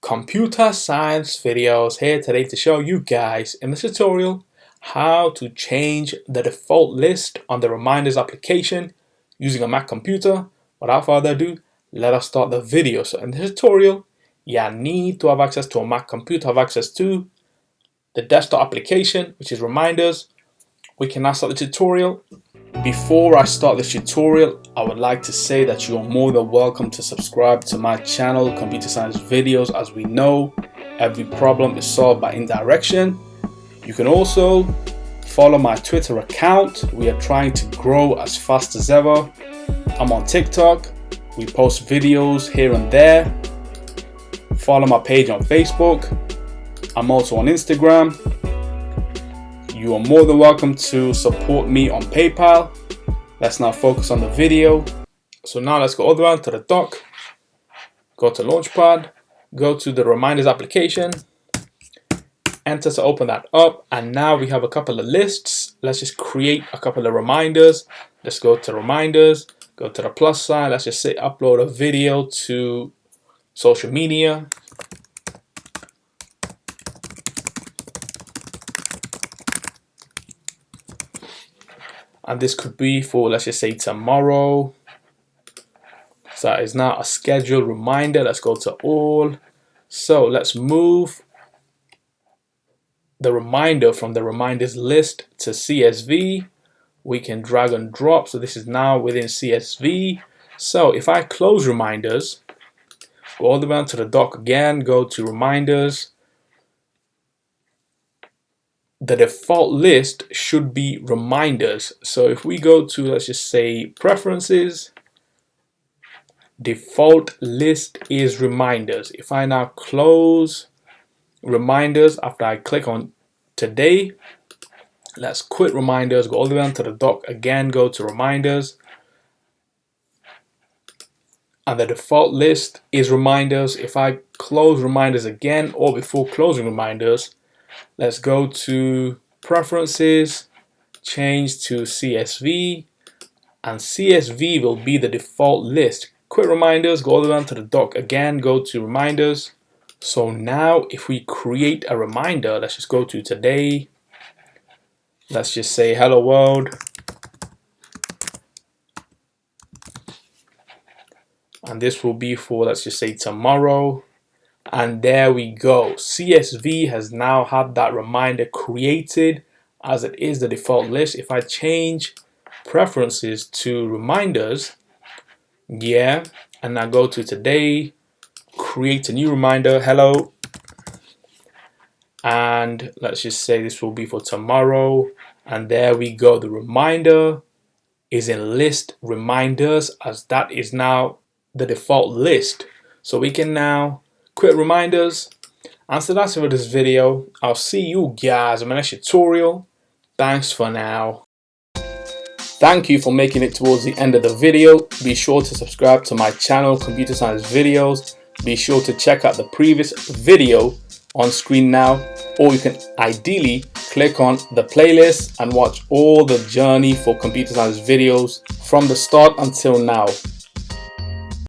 Computer science videos here today to show you guys in this tutorial how to change the default list on the reminders application using a Mac computer. Without further ado, let us start the video. So in this tutorial, you need to have access to a Mac computer, have access to the desktop application, which is reminders. We can now start the tutorial. Before I start this tutorial, I would like to say that you are more than welcome to subscribe to my channel, Computer Science Videos. As we know, every problem is solved by indirection. You can also follow my Twitter account. We are trying to grow as fast as ever. I'm on TikTok. We post videos here and there. Follow my page on Facebook. I'm also on Instagram. You are more than welcome to support me on PayPal. Let's now focus on the video. So now let's go all the way to the dock. Go to Launchpad. Go to the reminders application. Enter to open that up. And now we have a couple of lists. Let's just create a couple of reminders. Let's go to reminders. Go to the plus sign. Let's just say upload a video to social media. And this could be for, let's just say, tomorrow. So that is now a scheduled reminder. Let's go to all. So let's move the reminder from the reminders list to CSV. We can drag and drop. So this is now within CSV. So if I close reminders, go all the way down to the dock again, go to reminders. The default list should be reminders. So if we go to, let's just say, preferences, default list is reminders. If I now close reminders after I click on today, let's quit reminders, go all the way down to the dock again, go to reminders, and the default list is reminders. If I close reminders again, or before closing reminders, let's go to preferences, change to CSV, and CSV will be the default list. Quit reminders, go all the way down to the dock again, go to reminders. So now if we create a reminder, let's just go to today. Let's just say hello world. And this will be for, let's just say, tomorrow. And there we go. CSV has now had that reminder created as it is the default list. If I change preferences to reminders, and now go to today, create a new reminder, hello. And let's just say this will be for tomorrow. And there we go. The reminder is in list reminders, as that is now the default list. So we can now quit reminders. And so that's it for this video. I'll see you guys in my next tutorial. Thanks for now. Thank you for making it towards the end of the video. Be sure to subscribe to my channel, Computer Science Videos. Be sure to check out the previous video on screen now, or you can ideally click on the playlist and watch all the journey for Computer Science videos from the start until now.